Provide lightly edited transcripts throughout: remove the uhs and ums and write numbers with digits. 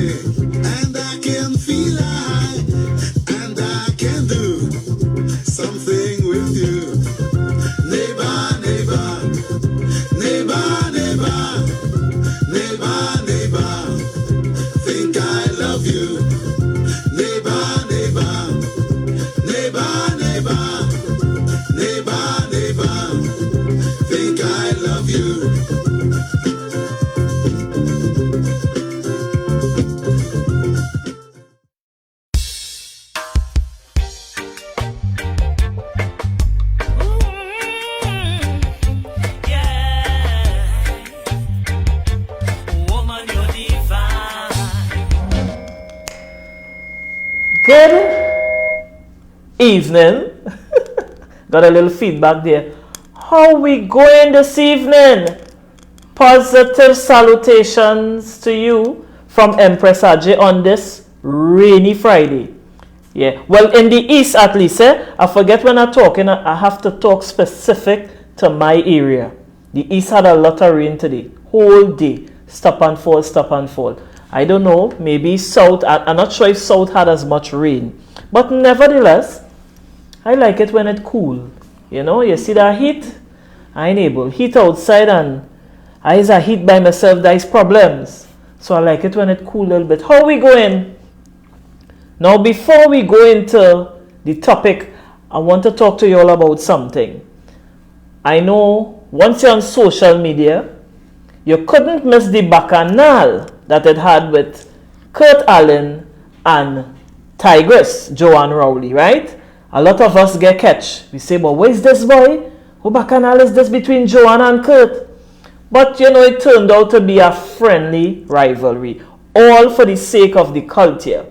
and I can feel high, and I can do something with you. Neighbor, neighbor, neighbor, neighbor, neighbor, neighbor, think I love you. Neighbor, neighbor, neighbor, neighbor, neighbor, neighbor, think I love you. Good evening. Got a little feedback there. How we going this evening? Positive salutations to you from Empress Aje on this rainy Friday. Yeah, well, in the east at least, I forget when I'm talking, I have to talk specific to my area. The east had a lot of rain today, whole day, stop and fall, stop and fall. I don't know, maybe south, I'm not sure if south had as much rain. But nevertheless, I like it when it's cool. You know, you see that heat? I ain't able. Heat outside and I is a heat by myself, there is problems. So I like it when it's cool a little bit. How we going? Now before we go into the topic, I want to talk to you all about something. I know once you're on social media, you couldn't miss the bacchanal that it had with Kurt Allen and Tigress, Joanne Rowley, right? A lot of us get catch. We say, but where's this boy? Who bacchanal is this between Joanne and Kurt? But you know, it turned out to be a friendly rivalry, all for the sake of the culture.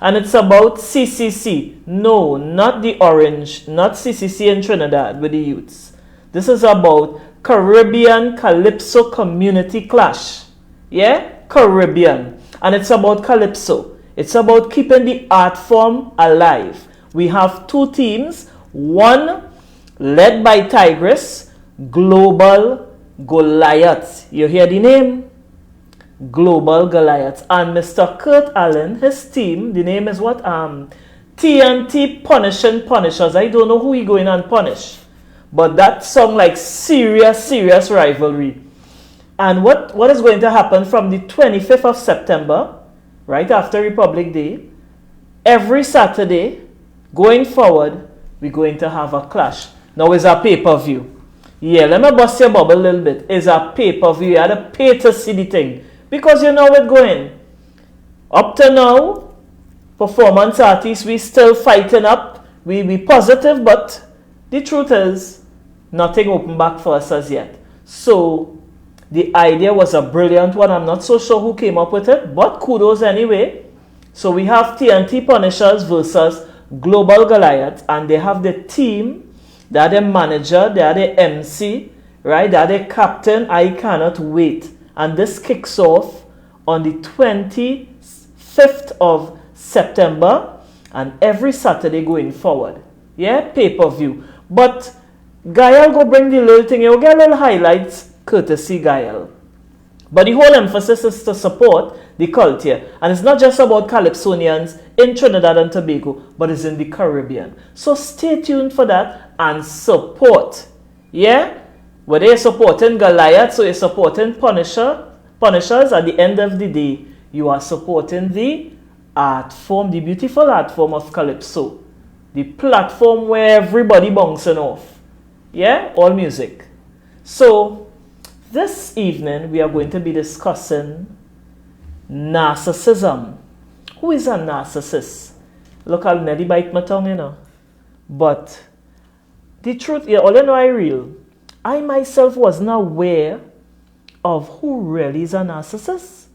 And it's about CCC. No, not the orange, not CCC in Trinidad with the youths. This is about Caribbean Calypso Community Clash. Yeah? Caribbean. And it's about Calypso. It's about keeping the art form alive. We have two teams. One led by Tigress, Global Goliaths. You hear the name? Global Goliaths. And Mr. Kurt Allen, his team, the name is what? TNT Punishing Punishers. I don't know who he going and punish. But that sounds like serious rivalry. And what is going to happen from the 25th of September, right after Republic Day, every Saturday, going forward, we're going to have a clash. Now, it's a pay-per-view. Yeah, let me bust your bubble a little bit. It's a pay-per-view. You had to pay to see the thing. Because you know what's going. Up to now, performance artists, we still fighting up. We be positive, but the truth is, nothing open back for us as yet. So, the idea was a brilliant one. I'm not so sure who came up with it, but kudos anyway. So we have TNT Punishers versus Global Goliath, and they have the team, they are the manager, they are the MC, right? They are the captain. I cannot wait. And this kicks off on the 25th of September and every Saturday going forward. Yeah, pay-per-view. But Gael go bring the little thing, you'll get a little highlights courtesy Gael. But the whole emphasis is to support the culture. And it's not just about Calypsonians in Trinidad and Tobago, but it's in the Caribbean. So stay tuned for that and support. Yeah? Whether you're supporting Goliath, so you're supporting Punishers, at the end of the day, you are supporting the art form, the beautiful art form of Calypso. The platform where everybody bouncing off. Yeah? All music. So, this evening, we are going to be discussing narcissism. Who is a narcissist? Look, I'll nearly bite my tongue, you know. But the truth, yeah, all I know I real. I myself wasn't aware of who really is a narcissist.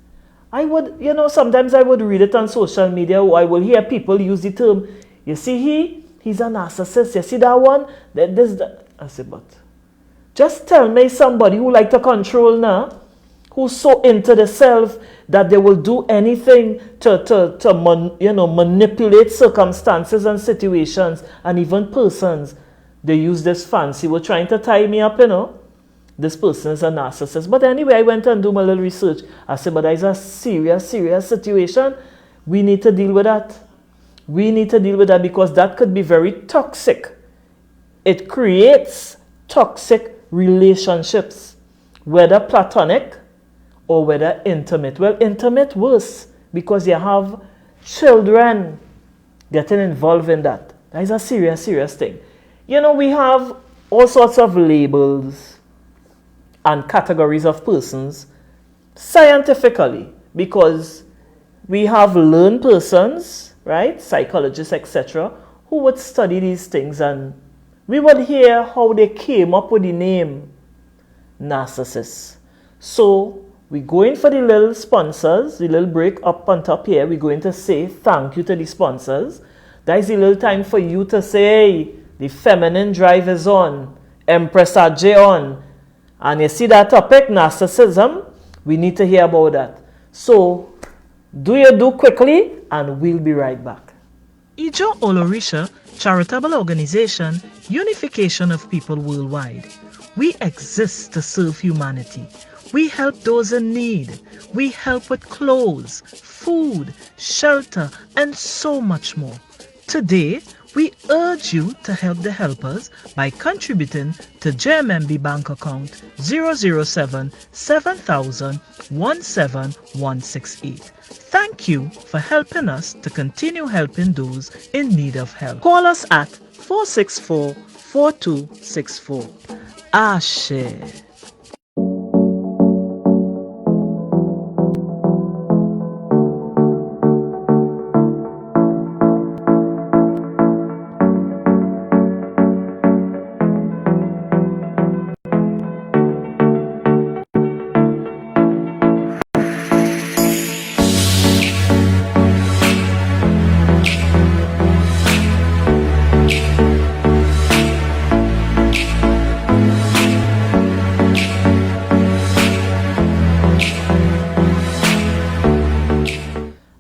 I would, you know, sometimes I would read it on social media, or I will hear people use the term, you see he's a narcissist. You see that one? That. I say, but just tell me somebody who like to control now, who's so into the self that they will do anything to manipulate circumstances and situations and even persons. They use this fancy. We're trying to tie me up, you know. this person is a narcissist. But anyway, I went and do my little research. I said, but that is a serious, serious situation. We need to deal with that. We need to deal with that because that could be very toxic. It creates toxic relationships, whether platonic or whether intimate. Well, intimate worse because you have children getting involved in that. That is a serious, serious thing. You know, we have all sorts of labels and categories of persons scientifically because we have learned persons, right, psychologists, etc., who would study these things, and we would hear how they came up with the name narcissist. So we go in for the little sponsors, the little break up on top here. We're going to say thank you to the sponsors. That is a little time for you to say, hey, the feminine drive is on, Empress Aje on. And you see that topic, narcissism, we need to hear about that. So do your do quickly and we'll be right back. Ijo Olorisha charitable organization, unification of people worldwide. We exist to serve humanity. We help those in need. We help with clothes, food, shelter, and so much more. Today, we urge you to help the helpers by contributing to JMMB bank account 007 7000 17168. Thank you for helping us to continue helping those in need of help. Call us at 464-4264. Aje.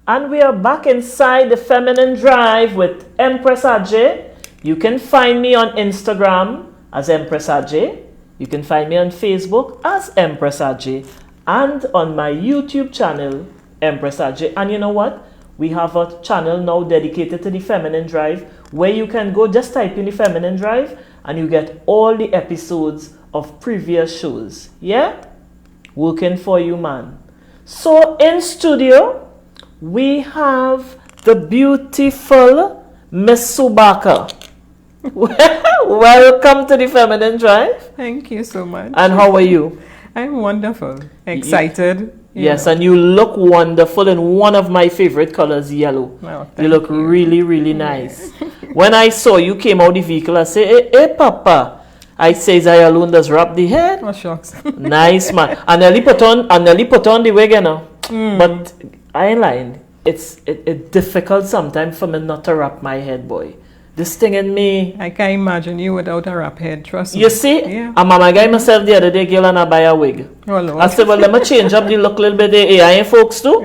And we are back inside the feminine drive with Empress Aje. You can find me on Instagram as Empress Aje. You can find me on Facebook as Empress Aje. And on my YouTube channel, Empress Aje. And you know what? We have a channel now dedicated to the feminine drive where you can go, just type in the feminine drive and you get all the episodes of previous shows. Yeah? Working for you, man. So in studio, we have the beautiful Miss Subaka. Welcome to the Feminine Drive. Thank you so much. And how are you? I'm wonderful. Excited. Yes, and you look wonderful in one of my favorite colors, yellow. Oh, you look really, really nice. When I saw you came out the vehicle, I say, hey, Papa. I say, I alone does wrap the head. Oh, shucks. Nice, man. And nearly put on the wig, you know. But I ain't lying. It's difficult sometimes for me not to wrap my head, boy. This thing in me. I can't imagine you without a wrap head, trust me. You see? Yeah. And mama guy myself the other day, girl, and I buy a wig. Oh, Lord. I said, well, let me change up the look a little bit. Hey, I ain't folks too.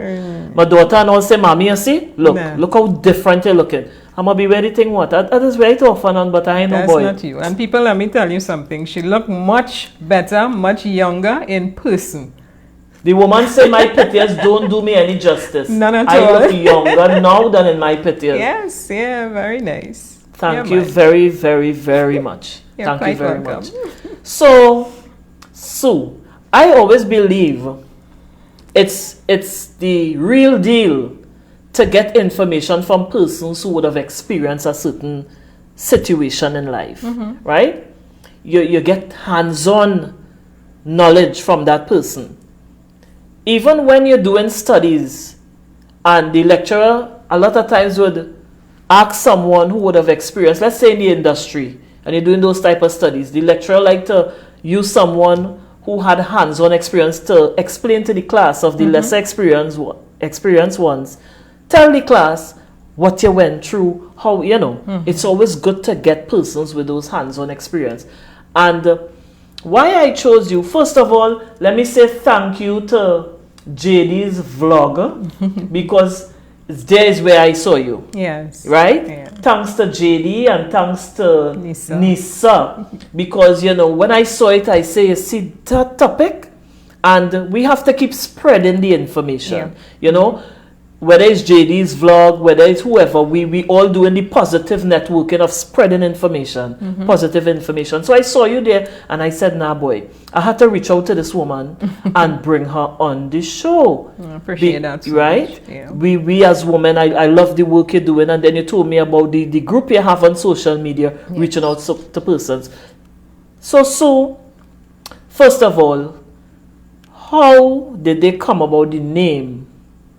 My daughter and all say, Mommy, you see? Look, look how different you're looking. I'm going to be very thing what? That is very often on, but I ain't no boy. That's not you. And people, let me tell you something. She look much better, much younger in person. The woman say my pictures don't do me any justice. None at I all. look younger now than in my pictures. Yes, yeah, very nice. Thank you very, very, very much. You're Thank you quite very welcome. much. So, Sue, I always believe it's the real deal to get information from persons who would have experienced a certain situation in life, right? You get hands-on knowledge from that person. Even when you're doing studies and the lecturer a lot of times would ask someone who would have experienced, let's say in the industry, and you're doing those type of studies, the lecturer like to use someone who had hands-on experience to explain to the class of the lesser experienced ones. Tell the class what you went through, how, you know, it's always good to get persons with those hands-on experience. And why I chose you, first of all, let me say thank you to JD's vlog because there is where I saw you. Yes. Right? Yeah. Thanks to JD and thanks to Nisa. Nisa. Because, you know, when I saw it, I say, you see that topic? And we have to keep spreading the information. Yeah. You know, whether it's JD's vlog, whether it's whoever, we all doing the positive networking of spreading information, positive information. So I saw you there and I said, nah, boy, I had to reach out to this woman and bring her on the show. I appreciate that. So right? much. Yeah. We as women, I love the work you're doing. And then you told me about the group you have on social media, reaching out to persons. So, first of all, how did they come about the name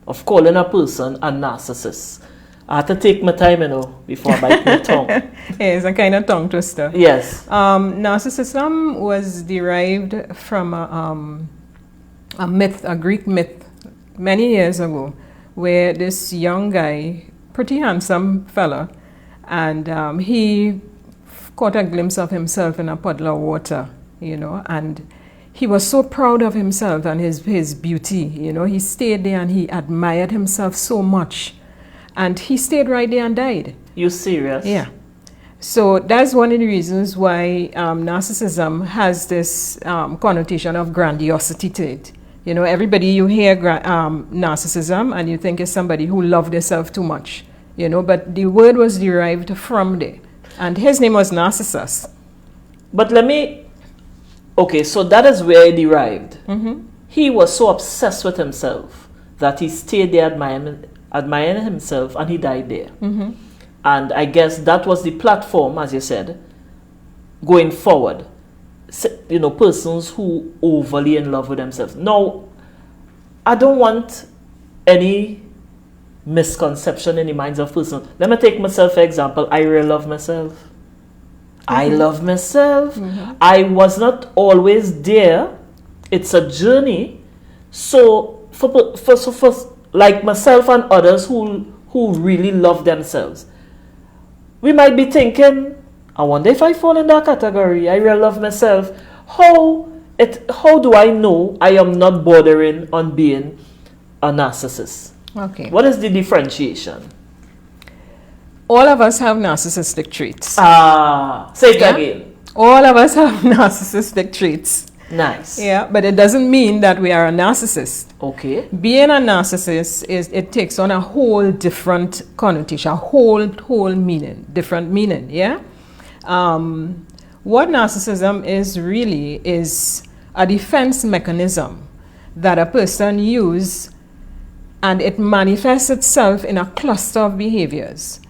of calling a person a narcissist? I had to take my time, you know, before I bite my tongue. Yeah, it's a kind of tongue twister. Yes. Narcissism was derived from a myth, a Greek myth, many years ago, where this young guy, pretty handsome fella, and he caught a glimpse of himself in a puddle of water, you know, and he was so proud of himself and his beauty, you know. He stayed there and he admired himself so much. And he stayed right there and died. You serious? Yeah. So that's one of the reasons why narcissism has this connotation of grandiosity to it. You know, everybody you hear narcissism and you think it's somebody who loved himself too much, you know, but the word was derived from there. And his name was Narcissus. But let me... Okay, so that is where it derived. He was so obsessed with himself that he stayed there admiring himself and he died there. And I guess that was the platform, as you said, going forward. You know, persons who overly in love with themselves. Now, I don't want any misconception in the minds of persons. Let me take myself for example. I really love myself. I love myself. I was not always there. It's a journey. So for like myself and others who really love themselves, we might be thinking, I wonder if I fall in that category. I really love myself. How do I know I am not bordering on being a narcissist? Okay. What is the differentiation? All of us have narcissistic traits. Say it again. All of us have narcissistic traits. Nice. Yeah, but it doesn't mean that we are a narcissist. Okay. Being a narcissist it takes on a whole different connotation, a whole meaning, different meaning. Yeah. What narcissism is really is a defense mechanism that a person uses, and it manifests itself in a cluster of behaviors,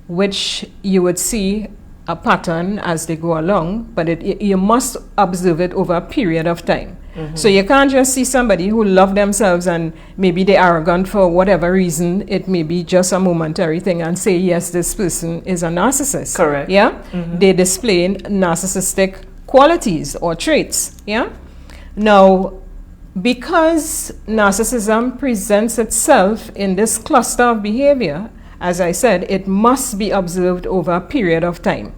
which you would see a pattern as they go along, but you must observe it over a period of time. So you can't just see somebody who love themselves and maybe they're arrogant for whatever reason. It may be just a momentary thing and say, yes, this person is a narcissist. Correct. Yeah? They display narcissistic qualities or traits. Yeah? Now, because narcissism presents itself in this cluster of behavior, as I said, it must be observed over a period of time.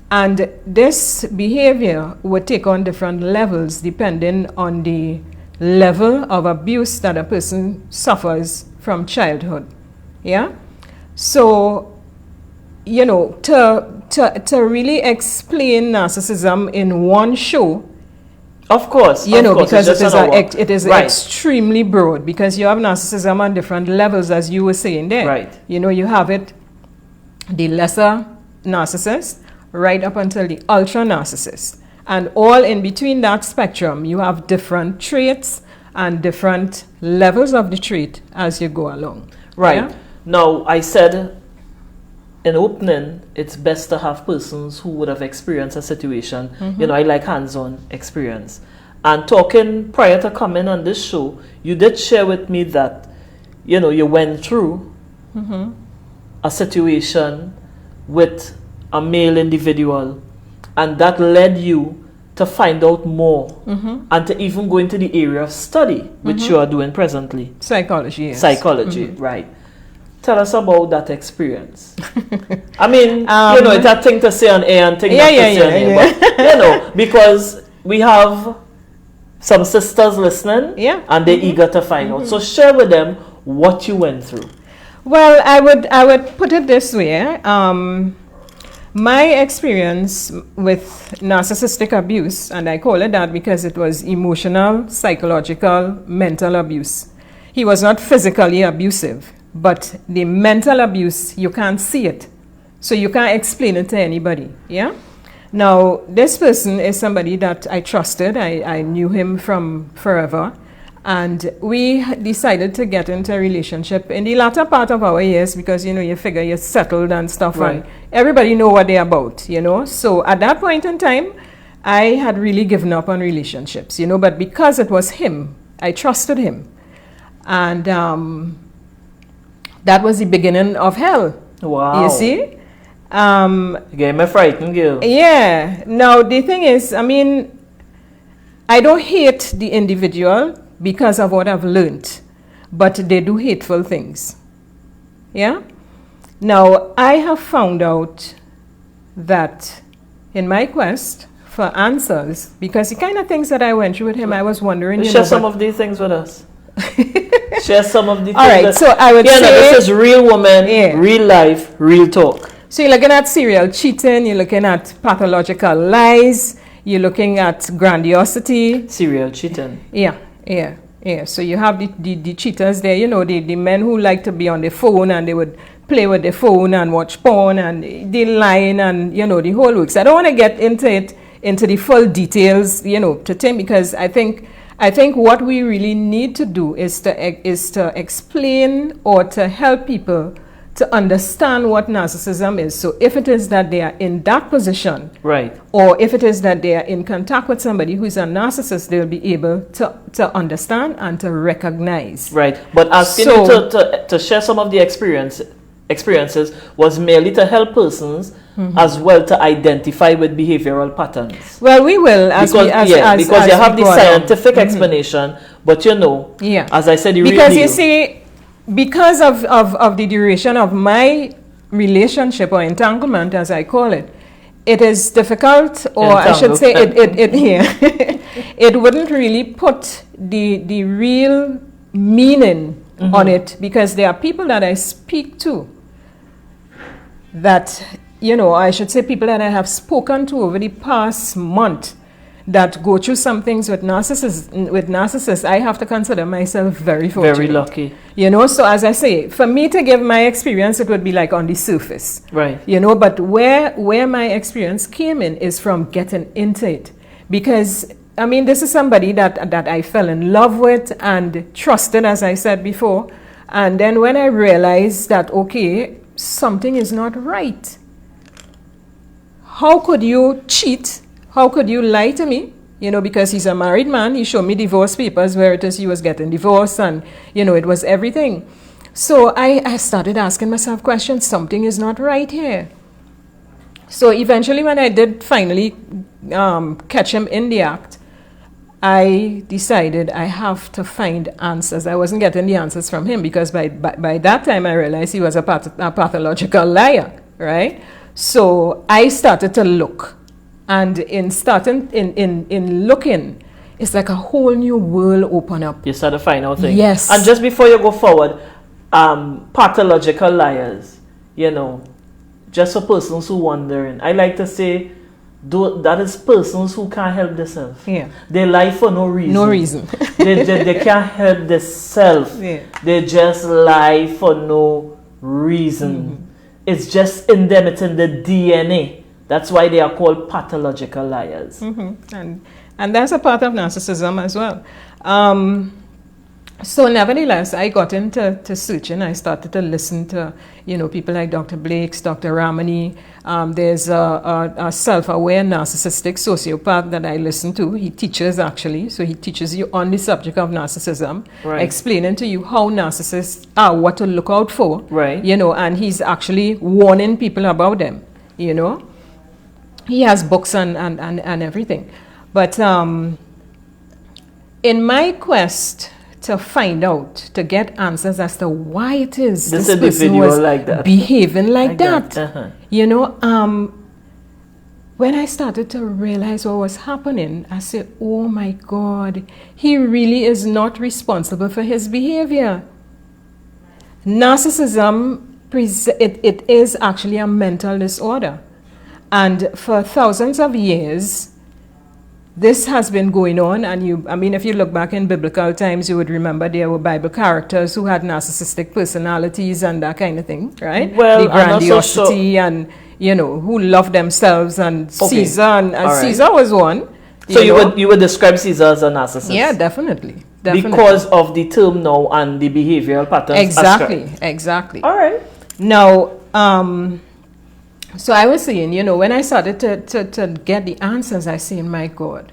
And this behavior would take on different levels depending on the level of abuse that a person suffers from childhood. Yeah? So, you know, to really explain narcissism in one show, of course, you know, because it is right. extremely broad, because you have narcissism on different levels, as you were saying there. Right. You know, you have it, the lesser narcissist, right up until the ultra narcissist. And all in between that spectrum, you have different traits and different levels of the trait as you go along. Right. Yeah? Now, I said in opening, it's best to have persons who would have experienced a situation. You know, I like hands-on experience. And talking prior to coming on this show, you did share with me that, you know, you went through a situation with a male individual, and that led you to find out more and to even go into the area of study, which you are doing presently. Psychology, yes. Psychology, right. Tell us about that experience. I mean, you know, it's a thing to say on air and thing not to say on air, but, you know, because we have some sisters listening, and they're eager to find out. So share with them what you went through. Well, I would put it this way. My experience with narcissistic abuse, and I call it that because it was emotional, psychological, mental abuse. He was not physically abusive, but the mental abuse, you can't see it. So you can't explain it to anybody, yeah? Now, this person is somebody that I trusted. I knew him from forever. And we decided to get into a relationship in the latter part of our years because, you know, you figure you're settled and stuff. Right. And everybody know what they're about, you know. So at that point in time, I had really given up on relationships, you know. But because it was him, I trusted him. And that was the beginning of hell. Wow. You see? You gave me frightened, girl. Yeah. Now, the thing is, I mean, I don't hate the individual because of what I've learned, but they do hateful things. Yeah? Now, I have found out that in my quest for answers, because the kind of things that I went through with him, I was wondering, Share some of these things with us. Share some of the things. All right, so I would say... no, this is real woman, Yeah. real life, real talk. So you're looking at serial cheating, you're looking at pathological lies, you're looking at grandiosity. Serial cheating. Yeah. So you have the cheaters there, you know, the men who like to be on the phone and they would play with the phone and watch porn and the lying and, you know, the whole works. I don't want to get into the full details, you know, because I think what we really need to do is to explain or to help people to understand what narcissism is. So if it is that they are in that position, right, or if it is that they are in contact with somebody who's a narcissist, they'll be able to understand and to recognize. Right, but asking you to share some of the experiences was merely to help persons as well to identify with behavioral patterns. Well, we will, because you have the scientific explanation, but you know, as I said, because you see, because of the duration of my relationship or entanglement, as I call it, it is difficult, or I should say, it wouldn't really put the real meaning on it, because there are people that I speak to that, you know, I should say people that I have spoken to over the past month that go through some things with narcissists. I have to consider myself very fortunate. Very lucky. You know, so as I say, for me to give my experience, it would be like on the surface. Right. You know, but where my experience came in is from getting into it. Because, I mean, this is somebody that I fell in love with and trusted, as I said before. And then when I realized that, okay, something is not right. How could you cheat? How could you lie to me? You know, because he's a married man. He showed me divorce papers where it is he was getting divorced and, you know, it was everything. So I started asking myself questions. Something is not right here. So eventually when I did finally catch him in the act, I decided I have to find answers. I wasn't getting the answers from him because by that time I realized he was a pathological liar, right? So I started to look. And in looking, it's like a whole new world open up. You start to find out things. Yes. And just before you go forward, pathological liars, you know, just for persons who wondering, I like to say, that is persons who can't help themselves. Yeah. They lie for no reason. No reason. they can't help themselves. Yeah. They just lie for no reason. It's just in them, it's in the DNA. That's why they are called pathological liars. And that's a part of narcissism as well. So nevertheless, I got into searching. I started to listen to, you know, people like Dr. Blakes, Dr. Ramani. There's a self-aware narcissistic sociopath that I listen to. He teaches, actually. So he teaches you on the subject of narcissism, right, explaining to you how narcissists are, what to look out for, right, you know, and he's actually warning people about them, you know. He has books and everything. But in my quest to find out, to get answers as to why it is this person was like that, behaving like that. You know, when I started to realize what was happening, I said, oh my God, he really is not responsible for his behavior. Narcissism, it is actually a mental disorder. And for thousands of years, this has been going on. And if you look back in biblical times, you would remember there were Bible characters who had narcissistic personalities and that kind of thing, right? Well, the grandiosity and, who loved themselves, and Okay. Caesar, and All right. Caesar was one. So you would describe Caesar as a narcissist? Yeah, definitely. Because of the term now and the behavioral patterns. Exactly. All right. Now, so I was saying, when I started to get the answers, I say, my God,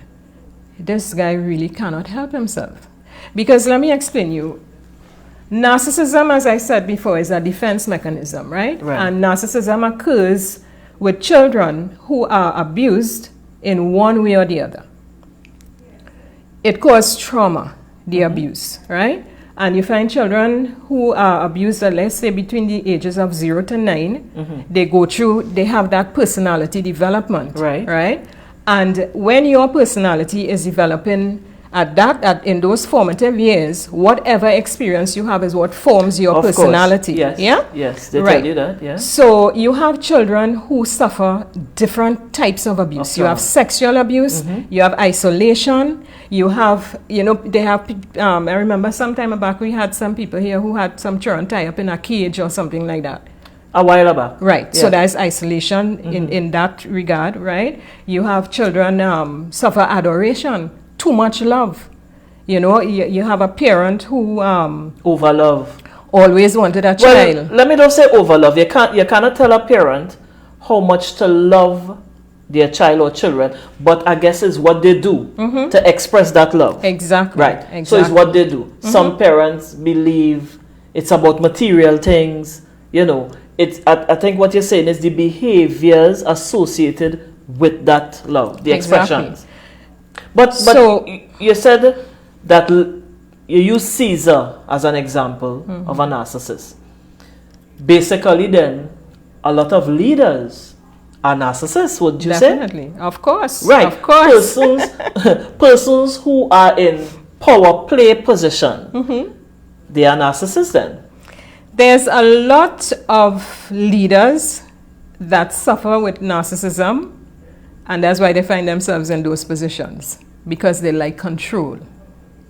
this guy really cannot help himself. Because let me explain you. Narcissism, as I said before, is a defense mechanism, right? And narcissism occurs with children who are abused in one way or the other. It causes trauma, the abuse, right? And you find children who are abused, let's say between the ages of 0 to 9, they have that personality development, right? And when your personality is developing in those formative years, whatever experience you have is what forms your personality. Yes. Yeah? Yes, they tell you that, yeah. So you have children who suffer different types of abuse. You have sexual abuse, you have isolation, you have, they have, I remember some time back we had some people here who had some children tied up in a cage or something like that. A while back. Right. Yeah. So there's isolation in that regard, right? You have children suffer adoration, too much love. You have a parent who overlove. Always wanted a child. Well, let me not say overlove. You cannot tell a parent how much to love their child or children, but I guess it's what they do to express that love. Exactly. Right. Exactly. So it's what they do. Some parents believe it's about material things. I think what you're saying is the behaviors associated with that love, the expressions. But So- you said that you use Caesar as an example of a narcissist. Basically, then, a lot of leaders are narcissists, would you say? Definitely. Of course. Right. Of course. Persons who are in power play position, they are narcissists then. There's a lot of leaders that suffer with narcissism, and that's why they find themselves in those positions, because they like control.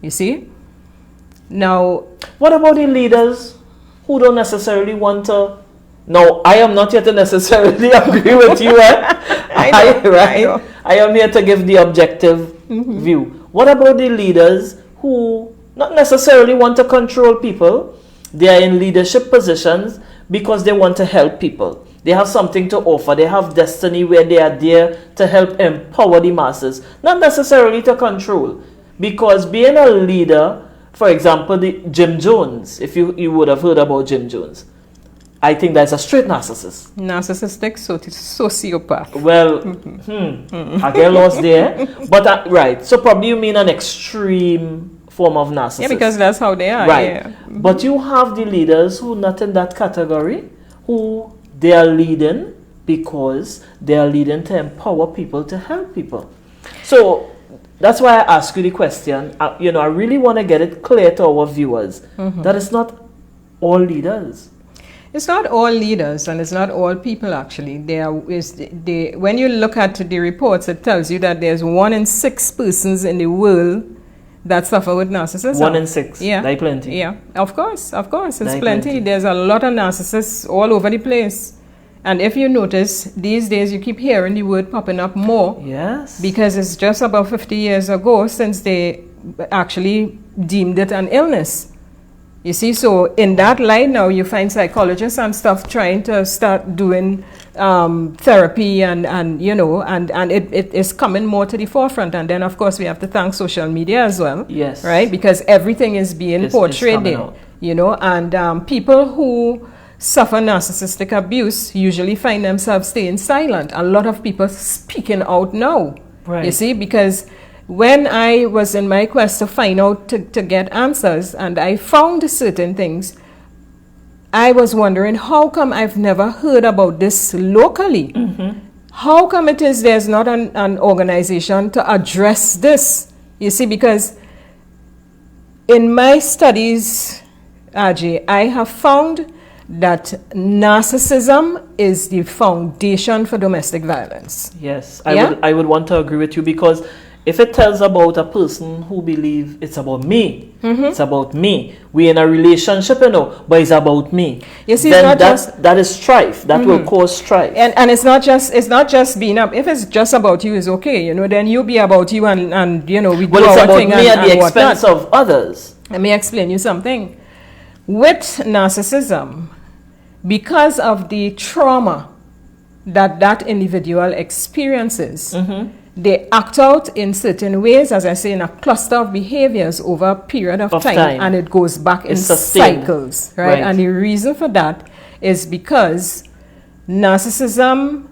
You see? Now, what about the leaders who don't necessarily want to? No, I am not here to necessarily agree with you. I know. I am here to give the objective view. What about the leaders who not necessarily want to control people? They are in leadership positions because they want to help people. They have something to offer. They have destiny where they are there to help empower the masses, not necessarily to control. Because being a leader, for example, Jim Jones, if you would have heard about Jim Jones, I think that's a straight narcissist. Narcissistic sociopath. Well, I get lost there. But, right, so probably you mean an extreme form of narcissism. Yeah, because that's how they are. Right. Yeah. But you have the leaders who are not in that category, who they are leading because they are leading to empower people, to help people. So that's why I ask you the question. I really want to get it clear to our viewers that it's not all leaders. It's not all leaders, and it's not all people actually. When you look at the reports, it tells you that there's 1 in 6 persons in the world that suffer with narcissism. 1 in 6. Yeah. Like plenty. Yeah, of course. It's Like plenty. There's a lot of narcissists all over the place. And if you notice, these days you keep hearing the word popping up more. Yes. Because it's just about 50 years ago since they actually deemed it an illness. You see, so in that light now you find psychologists and stuff trying to start doing therapy and it is coming more to the forefront. And then of course we have to thank social media as well. Yes. Right? Because everything is being portrayed there. out. And people who suffer narcissistic abuse usually find themselves staying silent. A lot of people speaking out now. Right. You see, because when I was in my quest to find out, to get answers, and I found certain things, I was wondering, how come I've never heard about this locally? How come it is there's not an organization to address this? You see, because in my studies, Aje, I have found that narcissism is the foundation for domestic violence. Yes, I would want to agree with you, because if it tells about a person who believes it's about me, it's about me. We're in a relationship, but it's about me. You see, then that is strife. That will cause strife. And it's not just being up. If it's just about you, is okay. Then you be about you, and we do it's our about thing me at the whatnot. expense of others. Let me explain you something. With narcissism, because of the trauma that individual experiences, they act out in certain ways, as I say, in a cluster of behaviors over a period of time, and it goes back in cycles, right? And the reason for that is because narcissism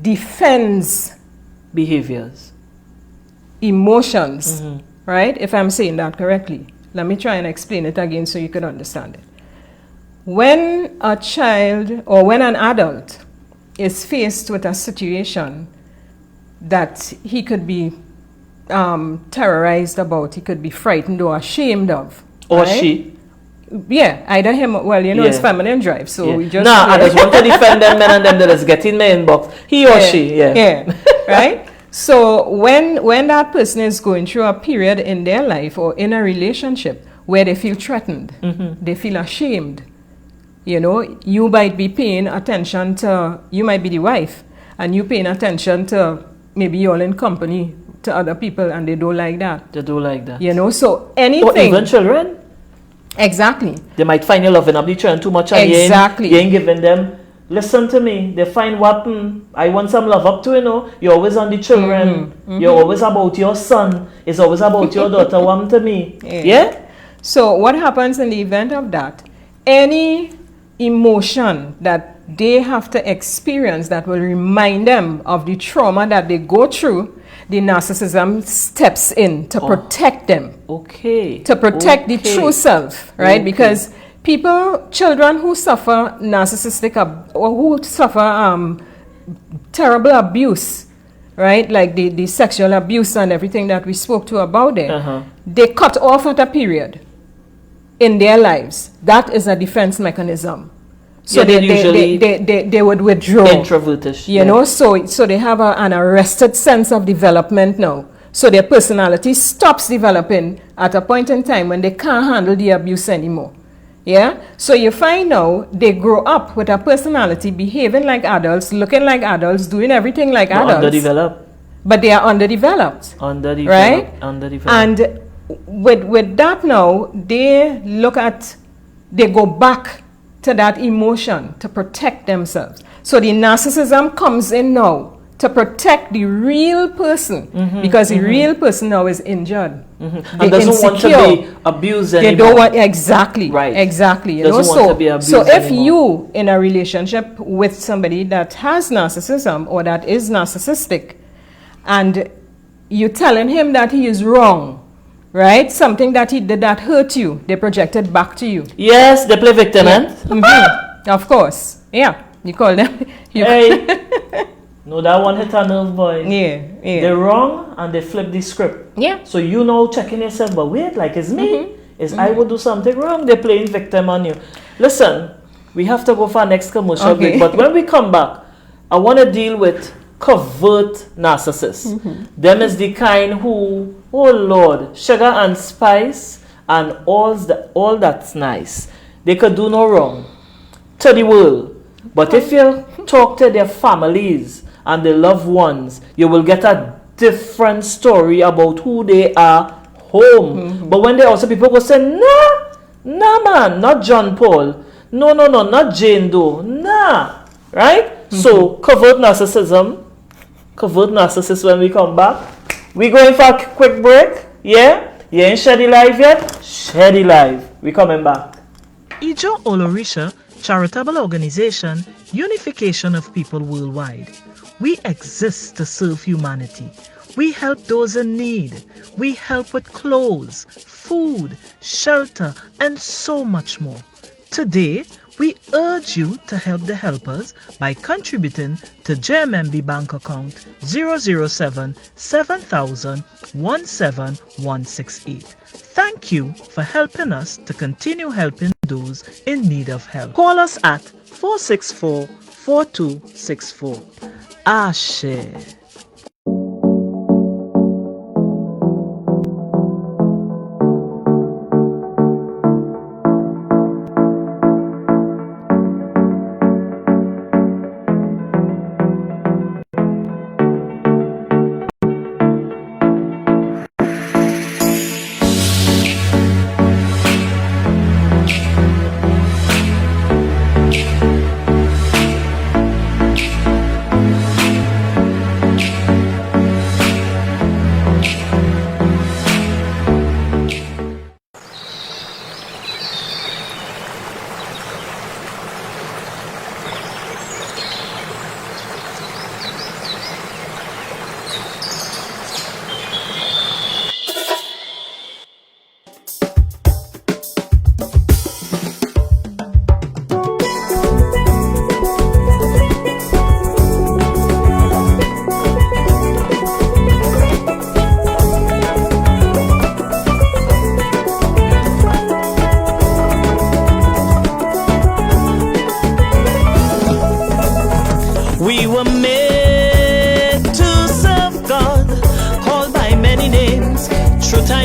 defends behaviors, emotions, right? If I'm saying that correctly. Let me try and explain it again so you can understand it. When a child or when an adult is faced with a situation that he could be terrorized about, he could be frightened or ashamed of. Or she. Yeah, either him, well, it's feminine drive, so we just... I just want to defend them men and them that is getting my inbox. He or she, right? So when that person is going through a period in their life or in a relationship where they feel threatened, they feel ashamed, you might be paying attention to, you might be the wife, and you paying attention to maybe you're in company to other people and they don't like that. They don't like that. So anything. Or even children. Exactly. They might find you loving up the children too much, and you ain't giving them. Listen to me. They find what I want some love up to, You're always on the children. You're always about your son. It's always about your daughter. One to me. Yeah? So what happens in the event of that? Any emotion that they have to experience that will remind them of the trauma that they go through, the narcissism steps in to protect them. Okay. To protect the true self, right? Because children who suffer narcissistic or who suffer terrible abuse, right? Like the sexual abuse and everything that we spoke to about there, they cut off at a period in their lives. That is a defense mechanism. So they would withdraw. Introvertish. So they have an arrested sense of development now. So their personality stops developing at a point in time when they can't handle the abuse anymore. Yeah? So you find now they grow up with a personality behaving like adults, looking like adults, doing everything like adults. Underdeveloped. But they are underdeveloped. Right? Underdeveloped. And with that now, they go back to that emotion to protect themselves. So the narcissism comes in now to protect the real person, because the real person now is injured. And doesn't want to be abused anymore. They don't want, exactly. Right. Exactly. Doesn't want to be abused so if anymore. you in a relationship with somebody that has narcissism or that is narcissistic, and you're telling him that he is wrong, right? Something that he did that hurt you, they project it back to you. Yes, they play victim, Of course. Yeah. You call them. No, that one hit a nerve, boy. Yeah. They're wrong and they flip the script. Yeah. So checking yourself, but wait, like it's me. I would do something wrong. They're playing victim on you. Listen, we have to go for our next commercial break. But when we come back, I want to deal with covert narcissists. Them is the kind who, oh Lord, sugar and spice and all that's nice. They could do no wrong to the world. But if you talk to their families and their loved ones, you will get a different story about who they are home. But when there are also people who say, nah man, not John Paul. No, not Jane Doe. Nah. Right? So, covert narcissism when we come back. We going for a quick break. Yeah? You ain't Shady Live yet? Shady Live. We coming back. Ijo Olorisha charitable organization, unification of people worldwide. We exist to serve humanity. We help those in need. We help with clothes, food, shelter, and so much more. Today, we urge you to help the helpers by contributing to JMMB bank account 007 7000 17168. Thank thank you for helping us to continue helping those in need of help. Call us at 464-4264. Aje.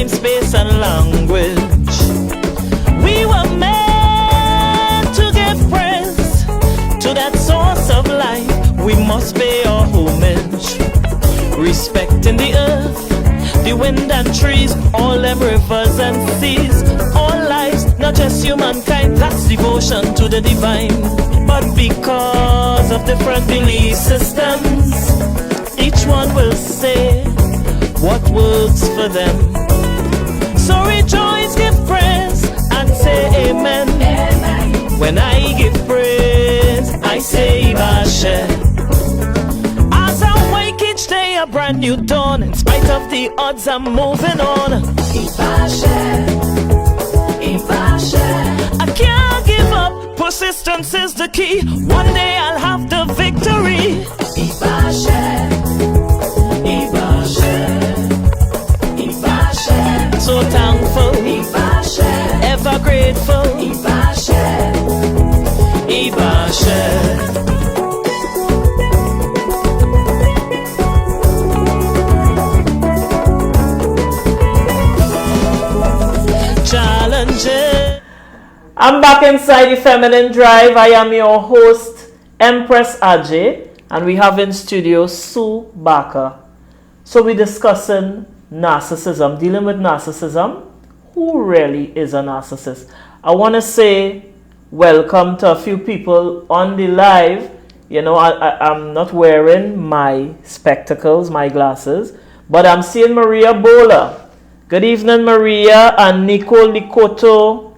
Space and language. We were meant to give praise to that source of life. We must pay our homage, respecting the earth, the wind and trees, all them rivers and seas, all lives, not just humankind. That's devotion to the divine. But because of different belief systems, each one will say what works for them. So rejoice, give praise, and say amen. Amen. When I give praise, I say Aje. As I wake each day a brand new dawn, in spite of the odds I'm moving on. Aje. I can't give up, persistence is the key. One day I'll have the victory. Aje. So thankful, ever grateful, Challenges. I'm back inside the Feminine Drive. I am your host, Empress Aje, and we have in studio Sue Barker. So we're discussing narcissism, dealing with narcissism. Who really is a narcissist? I want to say welcome to a few people on the live. You know, I'm not wearing my spectacles, my glasses, but I'm seeing Maria Bola. Good evening, Maria, and Nicole Likoto.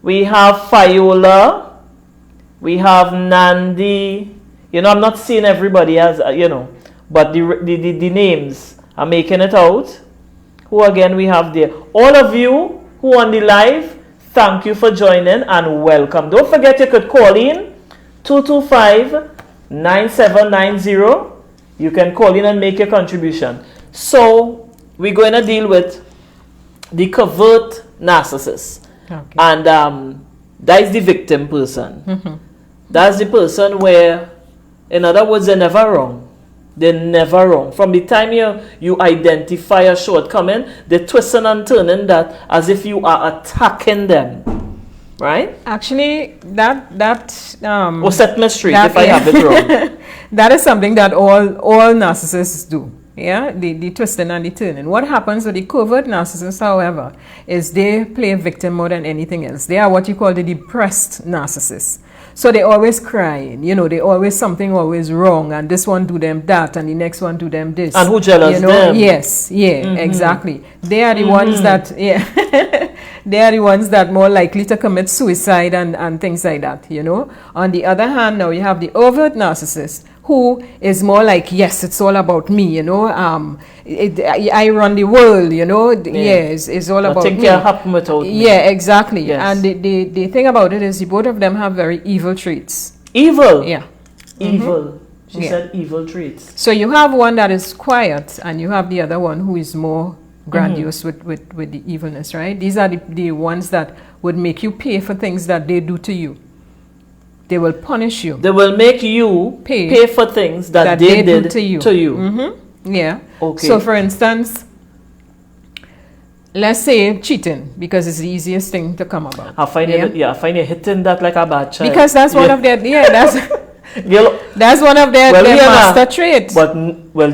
We have Fayola. We have Nandi. You know, I'm not seeing everybody as, but the names, I'm making it out. Who again we have there? All of you who on the live, thank you for joining and welcome. Don't forget you could call in 225-9790. You can call in and make your contribution. So we're going to deal with the covert narcissist. Okay. And that is the victim person. Mm-hmm. That's the person where, in other words, they're never wrong. They're never wrong. From the time you identify a shortcoming, they're twisting and turning that as if you are attacking them. Right? Actually, or set me straight if I have it wrong. That is something that all narcissists do. Yeah, the twisting and the turning. What happens with the covert narcissists, however, is they play victim more than anything else. They are what you call the depressed narcissists. So they always crying, they always something always wrong, and this one do them that, and the next one do them this. And who jealous them? Yes, exactly. They are the ones that, they are the ones that more likely to commit suicide and things like that, On the other hand, now you have the overt narcissist, who is more like, yes, it's all about me, I run the world, yes, it's all about me. Nothing can happen without me. Yeah, exactly. Yes. And the thing about it is the both of them have very evil traits. Evil? Yeah. Evil. She said evil traits. So you have one that is quiet, and you have the other one who is more grandiose with the evilness, right? These are the ones that would make you pay for things that they do to you. They will punish you. They will make you pay for things that they did do to you. Mm-hmm. Yeah. Okay. So, for instance, let's say cheating, because it's the easiest thing to come about. I find you hitting that like a bad child. Because that's one of their that's one of their master traits. But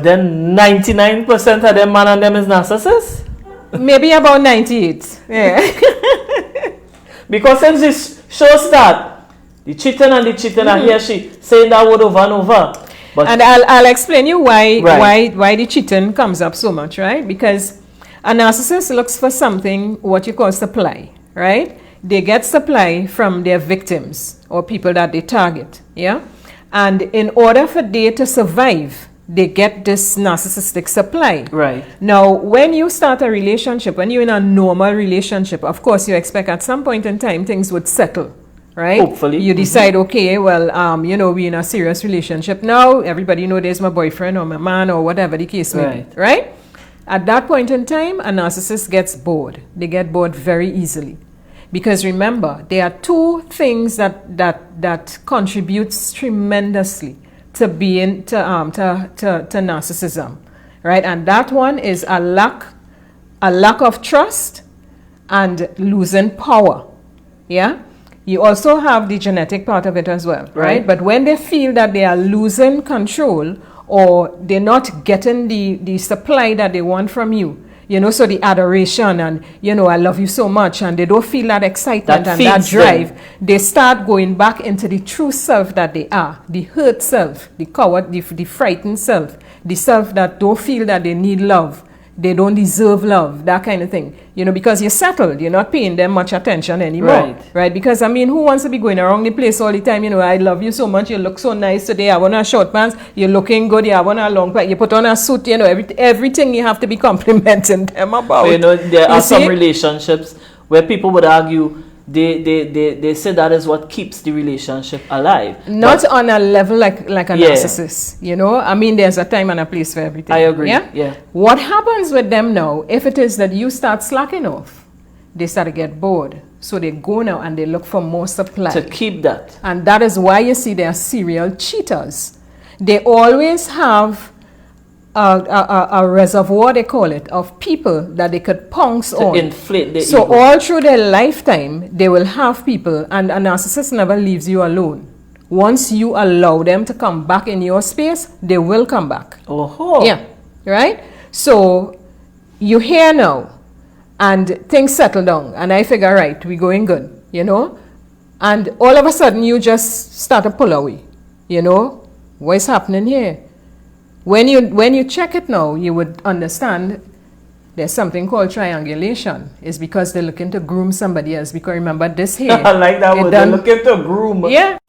then 99% of them man and them is narcissists. Maybe about 98. Yeah. Because since this show start, the cheating and the cheating, I hear she saying that word over and over. But and I'll explain you why the cheating comes up so much, right? Because a narcissist looks for something, what you call supply, right? They get supply from their victims or people that they target, yeah? And in order for they to survive, they get this narcissistic supply. Right. Now, when you start a relationship, when you're in a normal relationship, of course, you expect at some point in time things would settle, right? Hopefully. You decide, okay, well, we're in a serious relationship now. Everybody know there's my boyfriend or my man or whatever the case may be, right? At that point in time, a narcissist gets bored. They get bored very easily. Because remember, there are two things that contributes tremendously to being to narcissism, right? And that one is a lack of trust and losing power. Yeah. You also have the genetic part of it as well, right? But when they feel that they are losing control or they're not getting the supply that they want from you, so the adoration and, I love you so much, and they don't feel that excitement that drive, they start going back into the true self that they are, the hurt self, the coward, the frightened self, the self that don't feel that they need love, they don't deserve love, that kind of thing. Because you're settled, you're not paying them much attention anymore. Right? Because, who wants to be going around the place all the time? I love you so much, you look so nice today, I want a short pants, you're looking good, I want a long pants, you put on a suit, everything you have to be complimenting them about. There are some relationships where people would argue, they say that is what keeps the relationship alive. Not on a level like a narcissist, there's a time and a place for everything. I agree. Yeah. What happens with them now, if it is that you start slacking off, they start to get bored. So they go now and they look for more supply. To keep that. And that is why you see they are serial cheaters. They always have a reservoir, they call it, of people that they could pounce on. To inflate the So ego. all through their lifetime, they will have people, and a narcissist never leaves you alone. Once you allow them to come back in your space, they will come back. Oh. Yeah, right? So you're here now, and things settle down, and I figure, right, we're going good, and all of a sudden you just start to pull away. What's happening here? When you check it now, you would understand there's something called triangulation. It's because they're looking to groom somebody else. Because remember this here. I like that word. They're looking to groom.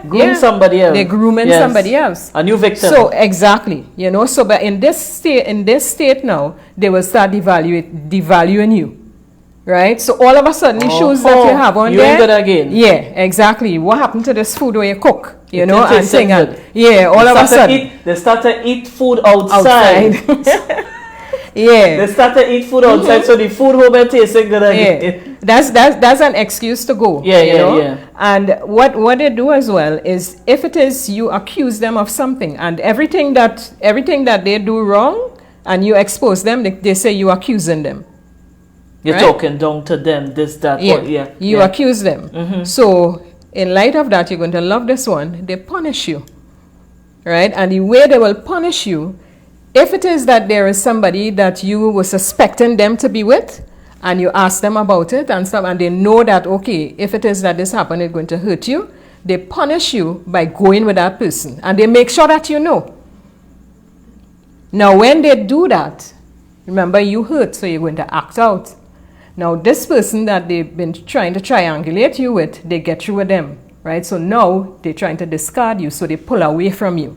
Groom somebody else. They're grooming somebody else. A new victim. So exactly, So but in this state now, they will start devaluing you. Right? So all of a sudden the shoes that you have on you there. ain't good again. Yeah, exactly. What happened to this food where you cook? And sing good. all of a sudden. They start to eat food outside. They start to eat food outside, so the food home and tasting good again. That's an excuse to go. Yeah. And what they do as well is, if it is you accuse them of something, and everything that they do wrong, and you expose them, they say you're accusing them. You're talking down to them, this, that, You accuse them. So in light of that, you're going to love this one. They punish you, right? And the way they will punish you, if it is that there is somebody that you were suspecting them to be with, and you ask them about it and stuff, and they know that, okay, if it is that this happened, it's going to hurt you, they punish you by going with that person. And they make sure that you know. Now, when they do that, remember, you hurt, so you're going to act out. Now, this person that they've been trying to triangulate you with, they get through with them, right? So now they're trying to discard you, so they pull away from you,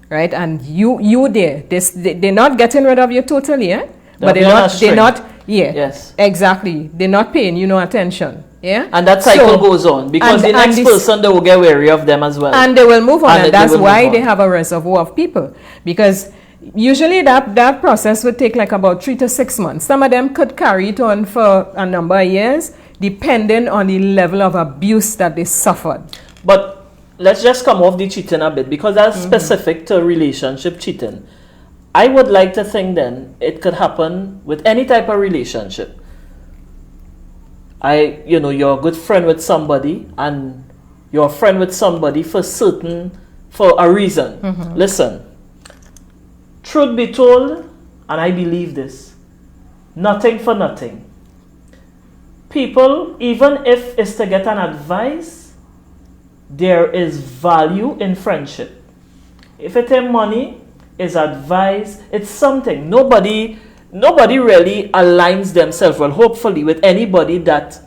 right? And you there, they're not getting rid of you totally, but they're not, yes, exactly. They're not paying you no attention, And that cycle goes on, because the next person, they will get wary of them as well. And they will move on, and that's why they have a reservoir of people, because Usually that process would take like about 3 to 6 months. Some of them could carry it on for a number of years, depending on the level of abuse that they suffered. But let's just come off the cheating a bit, because that's specific to relationship cheating. I would like to think then it could happen with any type of relationship. You're a good friend with somebody, and you're a friend with somebody for a reason. Listen, truth be told, and I believe this, nothing for nothing. People, even if it's to get an advice, there is value in friendship. If it ain't money, it's advice, it's something. Nobody really aligns themselves, well, hopefully, with anybody that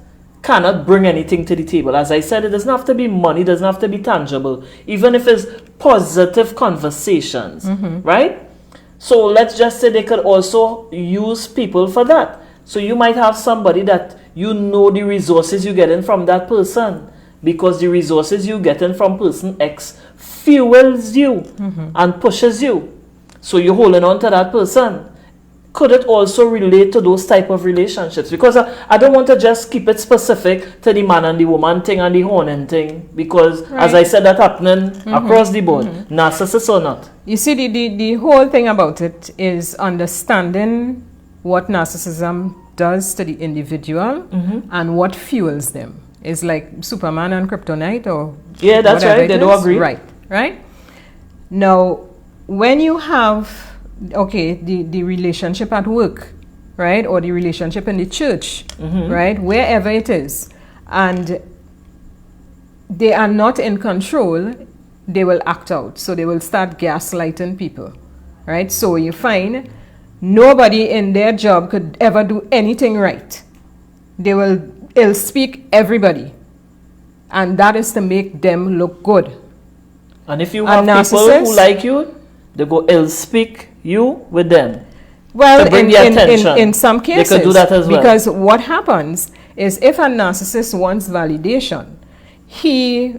cannot bring anything to the table. As I said, it doesn't have to be money, it doesn't have to be tangible, even if it's positive conversations, right? So let's just say they could also use people for that. So you might have somebody that you know the resources you're getting from that person, because the resources you're getting from person X fuels you and pushes you. So you're holding on to that person. Could it also relate to those type of relationships? Because I don't want to just keep it specific to the man and the woman thing and the honing thing, because as I said, that happening across the board, narcissist or not. You see, the whole thing about it is understanding what narcissism does to the individual and what fuels them. It's like Superman and Kryptonite, or yeah, that's right. They don't agree. Right. Now, when you have the relationship at work, right, or the relationship in the church, right, wherever it is, and they are not in control, they will act out. So they will start gaslighting people, right? So you find nobody in their job could ever do anything right. They will ill speak everybody, and that is to make them look good. And if you have people who like you, they go ill speak you with them. Well, in some cases, they could do that as well. Because what happens is, if a narcissist wants validation,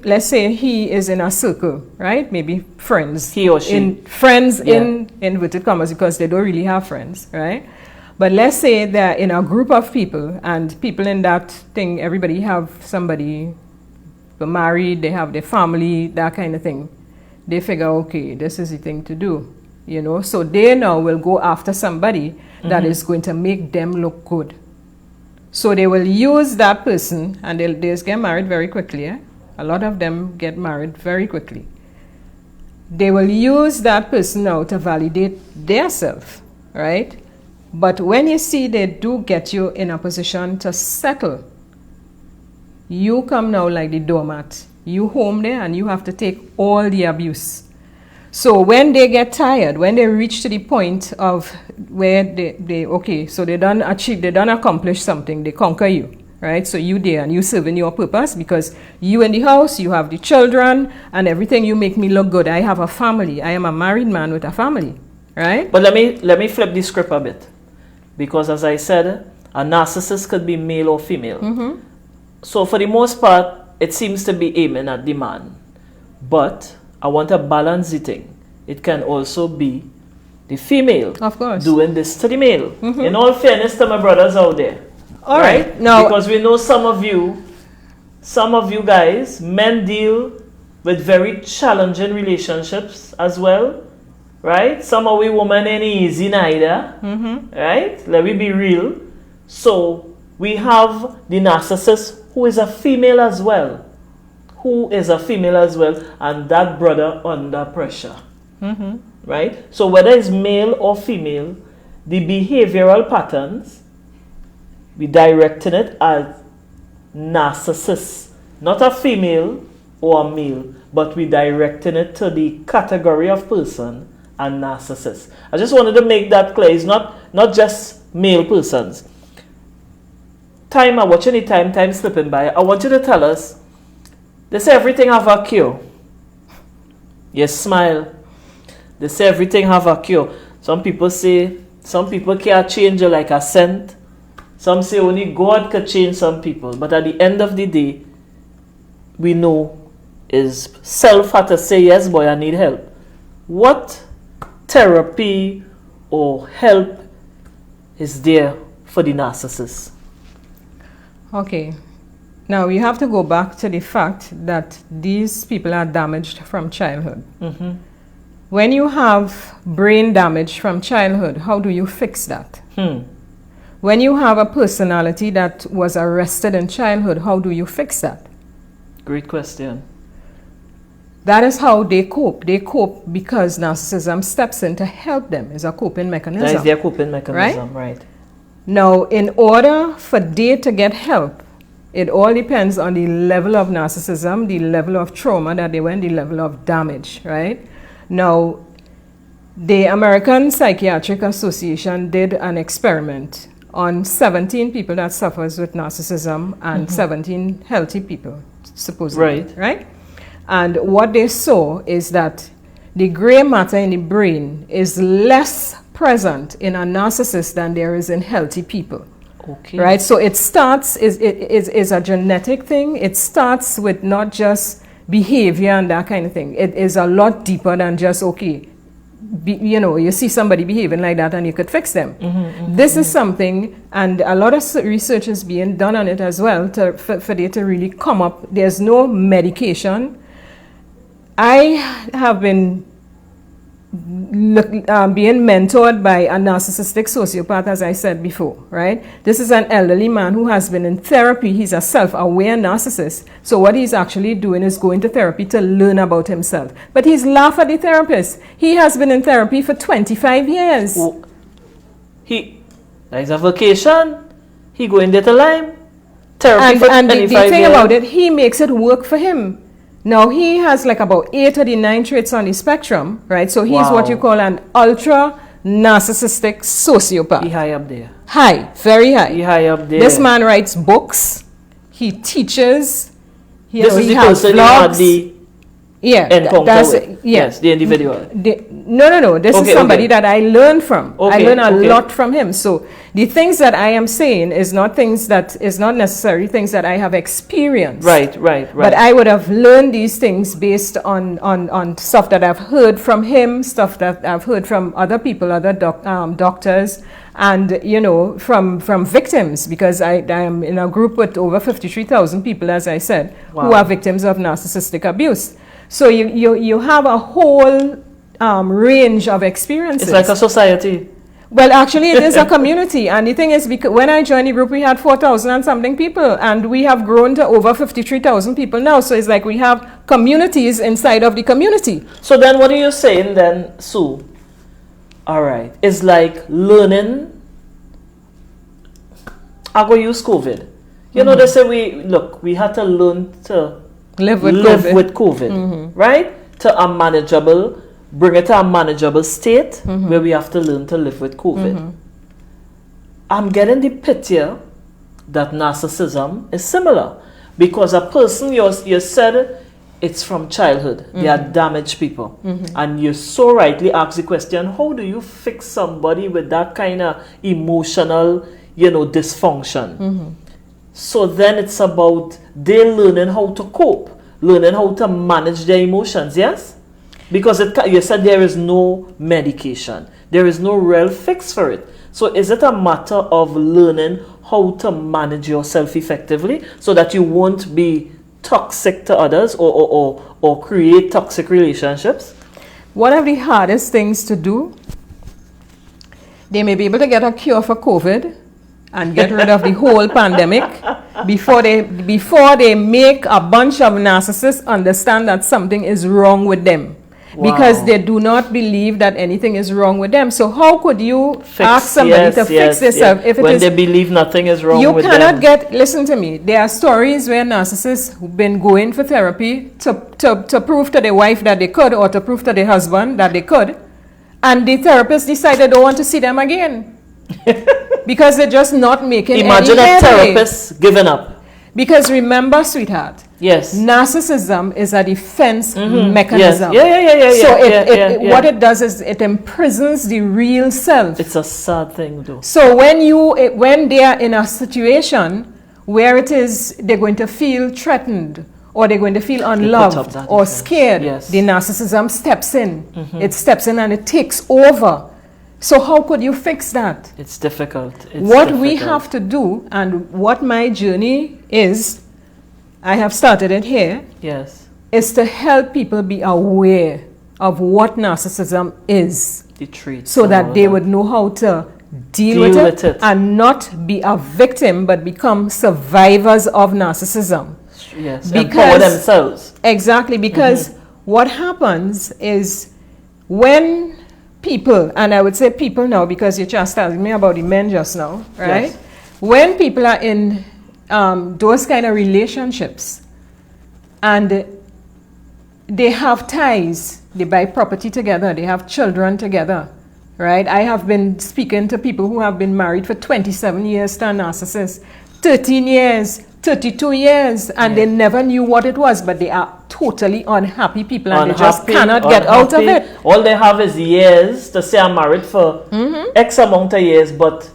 let's say he is in a circle, right? Maybe friends. He or she. In inverted commas, because they don't really have friends, right? But let's say they're in a group of people, and people in that thing, everybody have somebody married, they have their family, that kind of thing. They figure, okay, this is the thing to do, so they now will go after somebody that is going to make them look good. So they will use that person, and they'll just get married very quickly. A lot of them get married very quickly. They will use that person now to validate their self, right? But when you see they do get you in a position to settle, you come now like the doormat. You home there, and you have to take all the abuse. So when they get tired, when they reach to the point of where so they done accomplish something, they conquer you, right? So you there, and you serving your purpose, because you in the house, you have the children and everything. You make me look good. I have a family. I am a married man with a family, right? But let me flip the script a bit, because as I said, a narcissist could be male or female. So for the most part, it seems to be aiming at the man. But I want to balance the thing. It can also be the female, of course, doing this to the male. In all fairness to my brothers out there. All right. Now, because we know some of you guys, men deal with very challenging relationships as well. Right? Some of we women ain't easy neither. Right? Let me be real. So we have the narcissist, who is a female as well. And that brother under pressure. Right? So whether it's male or female, the behavioral patterns, we directing it as narcissist. Not a female or a male, but we directing it to the category of person and narcissist. I just wanted to make that clear. It's not just male persons. I'm watching the time slipping by. I want you to tell us, they say everything have a cure. You smile. They say everything have a cure. Some people can't change you like a scent. Some say only God can change some people. But at the end of the day, we know is self had to say, yes, boy, I need help. What therapy or help is there for the narcissist? Okay. Now, you have to go back to the fact that these people are damaged from childhood. When you have brain damage from childhood, how do you fix that? When you have a personality that was arrested in childhood, how do you fix that? Great question. That is how they cope. They cope because narcissism steps in to help them. It's a coping mechanism. That is their coping mechanism, right? Now, in order for they to get help, it all depends on the level of narcissism, the level of trauma that they went, the level of damage, right? Now, the American Psychiatric Association did an experiment on 17 people that suffers with narcissism and 17 healthy people, supposedly, right? And what they saw is that the gray matter in the brain is less present in a narcissist than there is in healthy people. Okay. Right? So it starts, is a genetic thing. It starts with not just behavior and that kind of thing. It is a lot deeper than just, okay, you know, you see somebody behaving like that and you could fix them. This is something, and a lot of research is being done on it as well for they to really come up. There's no medication. I have been being mentored by a narcissistic sociopath, as I said before, right? This is an elderly man who has been in therapy. He's a self-aware narcissist. So what he's actually doing is going to therapy to learn about himself. But he's laugh at the therapist. He has been in therapy for 25 years. Oh, there's a vacation. He going there to Lyme. Therapy for 25 and the thing years. about it, he makes it work for him. Now, he has like about 8 of the 9 traits on the spectrum, right? So he's what you call an ultra narcissistic sociopath. He high up there. High, very high. He high up there. This man writes books. He teaches. This is he the has person you had vlogs. the encounter with. Yes, the individual. No. This is somebody that I learned from. I learn a lot from him. So the things that I am saying is not necessarily things that I have experienced. Right. But I would have learned these things based on stuff that I've heard from him, stuff that I've heard from other people, other doctors, and you know, from victims, because I am in a group with over 53,000 people, as I said, who are victims of narcissistic abuse. So you have a whole range of experiences. It's like a society. Well, actually, it is a community. And the thing is, because when I joined the group, we had 4,000 and something people. And we have grown to over 53,000 people now. So it's like we have communities inside of the community. So then what are you saying then, Sue? All right. It's like learning. I go use COVID. You know, they say we had to learn to live with COVID, right? To bring it to a manageable state where we have to learn to live with COVID. I'm getting the picture that narcissism is similar, because a person, you said it's from childhood. They are damaged people. And you so rightly asked the question, how do you fix somebody with that kind of emotional, dysfunction? So then it's about they learning how to cope, learning how to manage their emotions, yes? Because you said there is no medication. There is no real fix for it. So is it a matter of learning how to manage yourself effectively so that you won't be toxic to others or create toxic relationships? One of the hardest things to do, they may be able to get a cure for COVID and get rid of the whole pandemic before they make a bunch of narcissists understand that something is wrong with them. Because they do not believe that anything is wrong with them. So how could you ask somebody to fix this up if when they believe nothing is wrong with them? You cannot listen to me. There are stories where narcissists who've been going for therapy to prove to their wife that they could, or to prove to their husband that they could, and the therapist decided they don't want to see them again. Because they're just not making Imagine any headway. a therapist giving up. Because remember, sweetheart, yes, narcissism is a defense mechanism. Yes. So what it does is it imprisons the real self. It's a sad thing, though. So when they are in a situation where they're going to feel threatened, or they're going to feel put up unloved that or defense. scared, Yes. the narcissism steps in. It steps in and it takes over. So how could you fix that? It's difficult. What we have to do, and what my journey is, I have started it here, Yes. is to help people be aware of what narcissism is, The traits. so and that all they would know how to deal with it and not be a victim but become survivors of narcissism. Yes. Because- Empower themselves. Exactly, because what happens is when people, and I would say people now because you just asked me about the men just now, right? Yes. When people are in those kind of relationships and they have ties, they buy property together, they have children together, right? I have been speaking to people who have been married for 27 years to a narcissist, 13 years, 32 years, and they never knew what it was, but they are totally unhappy people and they just cannot get out of it. All they have is years to say I'm married for X amount of years, but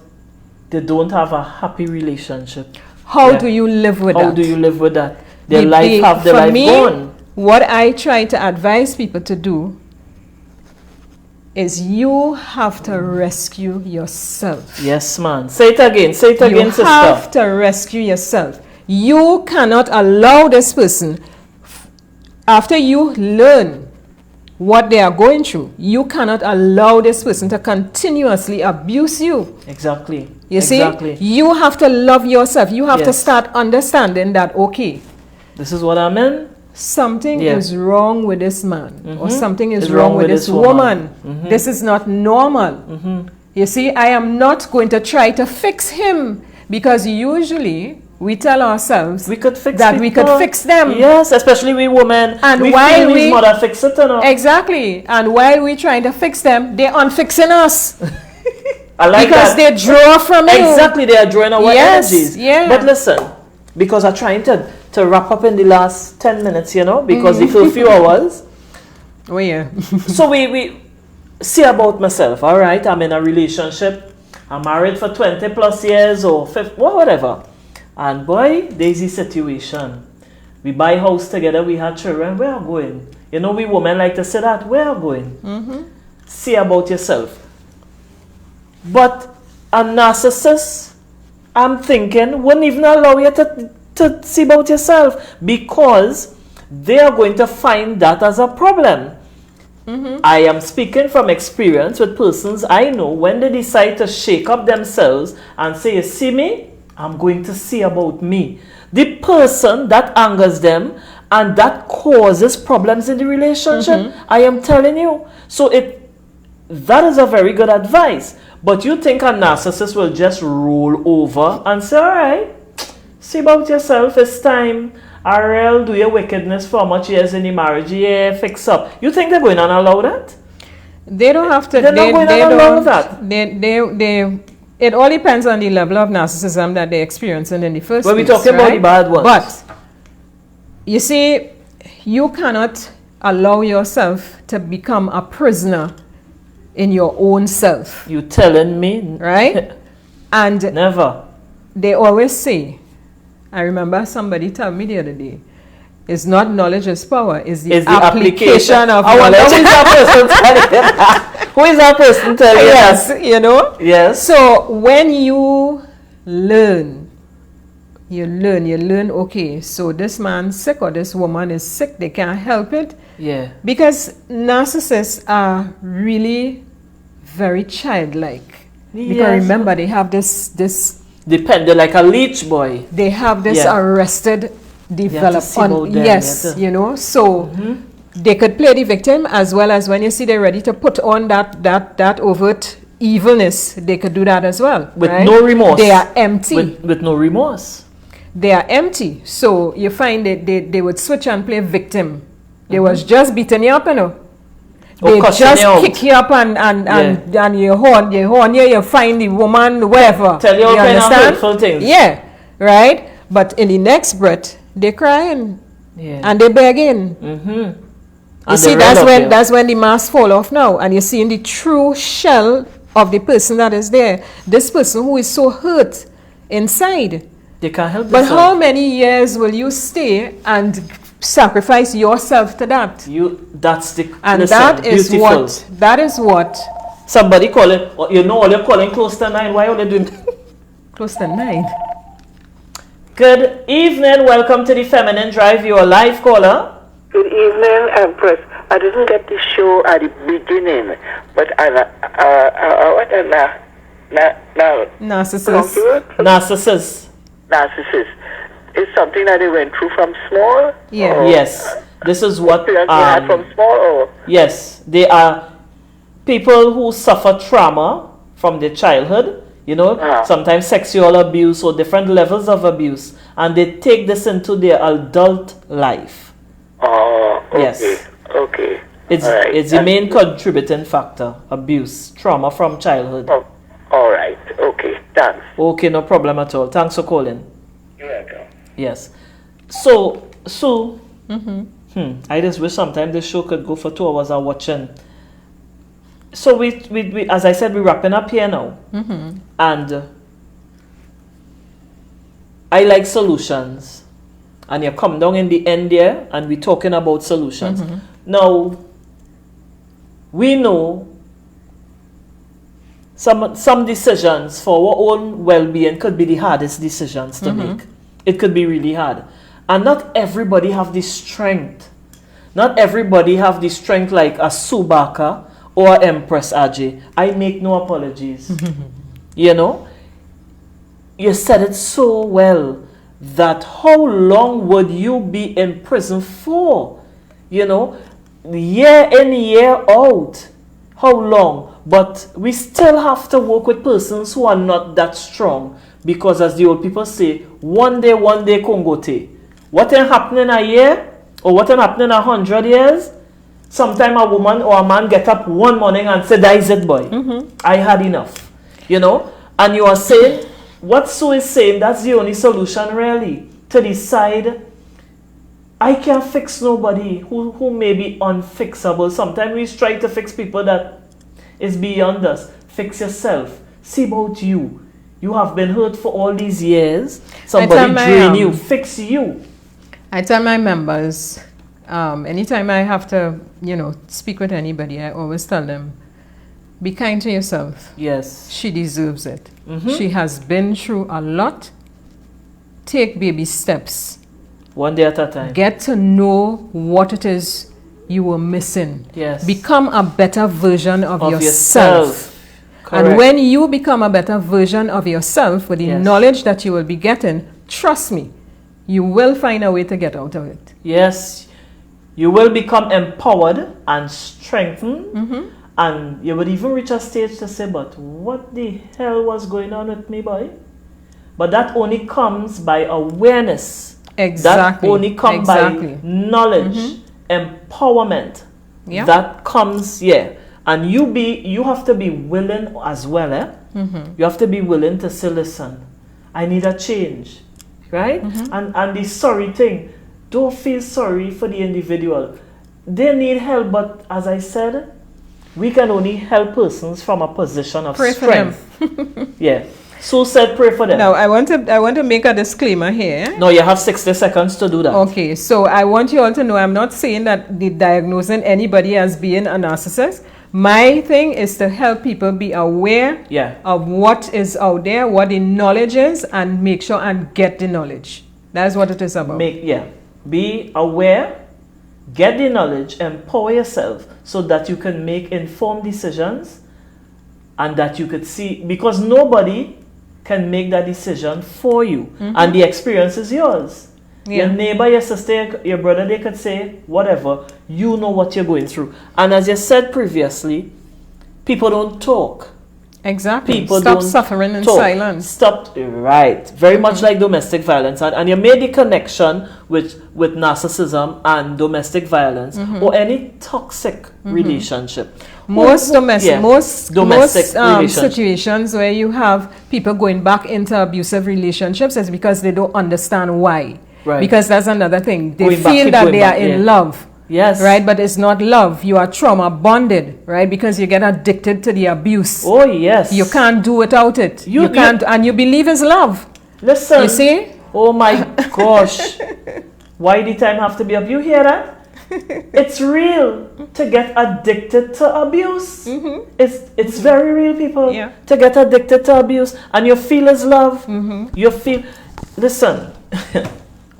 they don't have a happy relationship. How do you live with that? How do you live with that? Their For life me, gone. what I try to advise people to do is you have to rescue yourself. Yes, man. Say it again. Say it again, sister. You have to rescue yourself. You cannot allow this person, after you learn what they are going through, you cannot allow this person to continuously abuse you. Exactly. You Exactly. see, you have to love yourself. You have to Yes. start understanding that, okay, This is what I meant. something Yeah. is wrong with this man, or something is It's wrong with this woman. This is not normal. You see, I am not going to try to fix him, because usually we tell ourselves We could fix that we could people. fix them. Yes, especially we women. And we while feel we- mother fix it, you know. Exactly. And while we're trying to fix them, they're unfixing us. I like Because that. they draw from you. Exactly, they are drawing our Yes, energies. yeah. But listen, because I'm trying to wrap up in the last 10 minutes, you know, because if a few hours. Oh, yeah. So we see about myself, all right? I'm in a relationship. I'm married for 20 plus years or 50, whatever. And boy, there's the situation. We buy house together, we have children, where are going? You know, we women like to say that, where are going? See about yourself. But a narcissist, I'm thinking, wouldn't even allow you to see about yourself, because they are going to find that as a problem. I am speaking from experience with persons I know. When they decide to shake up themselves and say, you see me, I'm going to see about me. The person that angers them and that causes problems in the relationship, I am telling you. So that is a very good advice. But you think a narcissist will just roll over and say, all right, see about yourself, it's time. Ariel, do your wickedness for how much years in the marriage? Yeah, fix up. You think they're going to allow that? They don't have to. They're not going to allow that. It all depends on the level of narcissism that they're experiencing in the first When place. we're talking about the bad ones. But, you see, you cannot allow yourself to become a prisoner in your own self. You telling me? Right? And Never. they always say, I remember somebody told me the other day, it's not knowledge is power, it's the application of I wonder knowledge. who is that person telling you that? Who is that person telling you that? Yes, you know? Yes. So when you learn, okay, so this man's sick or this woman is sick, they can't help it. Yeah. Because narcissists are really very childlike. Because Yes. remember, they have this They're like a leech boy. they have this Yeah. arrested see about development. them, Yes, you have to- you know, so they could play the victim, as well as when you see they're ready to put on that overt evilness, they could do that as well. With right? no remorse. They are empty. With no remorse. They are empty. So you find that they would switch and play victim. They was just beating you up, you know. Or They cussing just you out. kick you up and you horn you find the woman, wherever. Tell you all kind of understand? hurtful things. Yeah, right? But in the next breath, they crying Yeah. and they begging. You see, that's when the mask fall off now, and you're seeing the true shell of the person that is there. This person who is so hurt inside. They can't help But themselves. how many years will you stay and sacrifice yourself to that. That's the And listen, that is what somebody calling, you know, all you're calling close to 9. Why are they doing close to 9. Good evening, welcome to the Feminine Drive. You're a live caller. Good evening, Empress. I didn't get the show at the beginning, but what a Narcissist. Narcissist. It's something that they went through from small? Yeah. Yes. This is what they had from small, or? Yes, they are people who suffer trauma from their childhood, you know, sometimes sexual abuse or different levels of abuse, and they take this into their adult life. Oh, okay. Yes. Okay. It's the main contributing factor, abuse, trauma from childhood. Oh, all right. Okay, thanks. Okay, no problem at all. Thanks for calling. You're welcome. Yes. So, Sue, I just wish sometimes this show could go for 2 hours of watching. So we as I said, we're wrapping up here now. And I like solutions. And you come down in the end there and we're talking about solutions. Now, we know some decisions for our own well-being could be the hardest decisions to make. It could be really hard. And not everybody have the strength. Not everybody have the strength like a Subaka or Empress Aje. I make no apologies. You know? You said it so well that how long would you be in prison for? You know? Year in, year out. How long? But we still have to work with persons who are not that strong. Because as the old people say, one day Kongote. What ain't happening a year? Or what ain't happening 100 years? Sometime a woman or a man get up one morning and say, that is it, boy. I had enough. You know? And you are saying, what Sue is saying, that's the only solution really. To decide, I can't fix nobody who may be unfixable. Sometimes we try to fix people that is beyond us. Fix yourself. See about you. You have been hurt for all these years. Somebody drain you. Fix you. I tell my members, anytime I have to, speak with anybody, I always tell them, be kind to yourself. Yes. She deserves it. She has been through a lot. Take baby steps. One day at a time. Get to know what it is you were missing. Yes. Become a better version of yourself. Correct. And when you become a better version of yourself with the knowledge that you will be getting, trust me, you will find a way to get out of it. Yes. You will become empowered and strengthened. And you would even reach a stage to say, but what the hell was going on with me, boy? But that only comes by awareness. Exactly. That only comes by knowledge, empowerment. Yeah. That comes, And you have to be willing as well, You have to be willing to say, listen, I need a change. Right? And the sorry thing, don't feel sorry for the individual. They need help, but as I said, we can only help persons from a position of strength. So said, pray for them. Now, I want to make a disclaimer here. No, you have 60 seconds to do that. Okay, so I want you all to know I'm not saying that diagnosing anybody as being a narcissist. My thing is to help people be aware of what is out there, what the knowledge is, and make sure and get the knowledge. That's what it is about. Be aware, get the knowledge, empower yourself so that you can make informed decisions and that you could see, because nobody can make that decision for you. And the experience is yours. Your neighbor, your sister, your brother, they could say whatever. You know what you're going through. And as you said previously, people don't talk. Exactly. Stop suffering in silence. Right. Very much like domestic violence. And you made the connection with narcissism and domestic violence or any toxic relationship. Most situations where you have people going back into abusive relationships is because they don't understand why. Right. Because that's another thing. They feel that they are in love. Yes. Right? But it's not love. You are trauma bonded, right? Because you get addicted to the abuse. Oh, yes. You can't do without it. You can't, and you believe it's love. Listen. You see? Oh my gosh. Why the time have to be up? You hear that? It's real to get addicted to abuse. It's very real, people. Yeah. To get addicted to abuse, and you feel his love. You feel. Listen.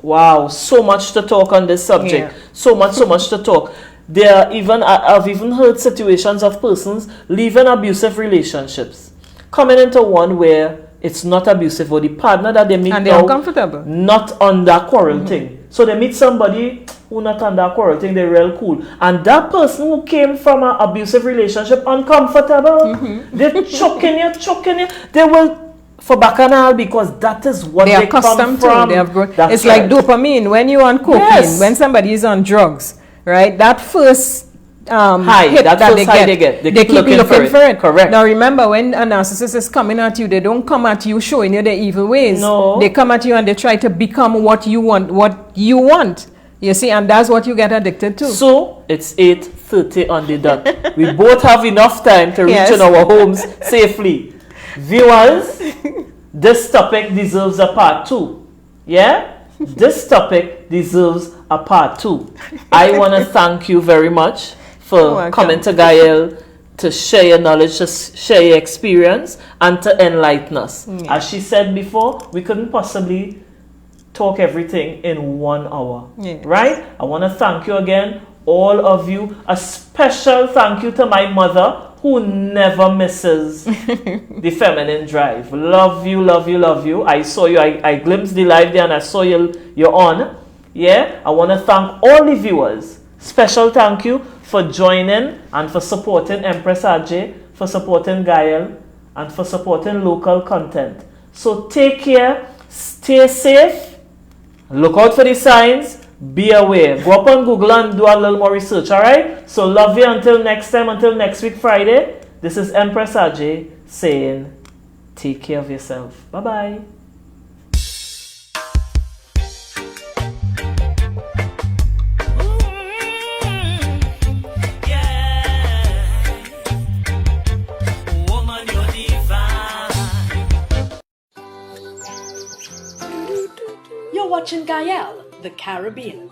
Wow, so much to talk on this subject. Yeah. So much to talk. I've even heard situations of persons leaving abusive relationships, coming into one where it's not abusive, or the partner that they meet And they're now uncomfortable. not on that quarrel thing. So they meet somebody who not on that quarrel thing, they're real cool. And that person who came from an abusive relationship uncomfortable, they're choking you. They will for bacchanal because that is what They are they come accustomed from. to. They have grown. That's It's right. like dopamine. When you're on cocaine, Yes. when somebody is on drugs, right? That first High, hit that first high they get. They keep looking for it. Correct. Now remember, when a narcissist is coming at you, they don't come at you showing you their evil ways. No. They come at you and they try to become what you want. You see, and that's what you get addicted to. So it's 8:30 on the dot. We both have enough time to reach Yes. in our homes safely. Viewers, this topic deserves a part 2. Yeah? This topic deserves a part 2. I want to thank you very much for welcome. coming to Gael to share your knowledge, to share your experience, and to enlighten us. Yeah. As she said before, we couldn't possibly talk everything in 1 hour. Yes. Right? I want to thank you again, all of you. A special thank you to my mother, who never misses the feminine drive. Love you, love you, love you. I saw you, I glimpsed the live there and I saw you're on. Yeah? I want to thank all the viewers. Special thank you for joining and for supporting Empress Aje, for supporting Gael, and for supporting local content. So take care, stay safe, look out for the signs, be aware. Go up on Google and do a little more research, alright? So love you until next time, until next week Friday. This is Empress Aje saying, take care of yourself. Bye-bye. You're watching Gael, the Caribbean.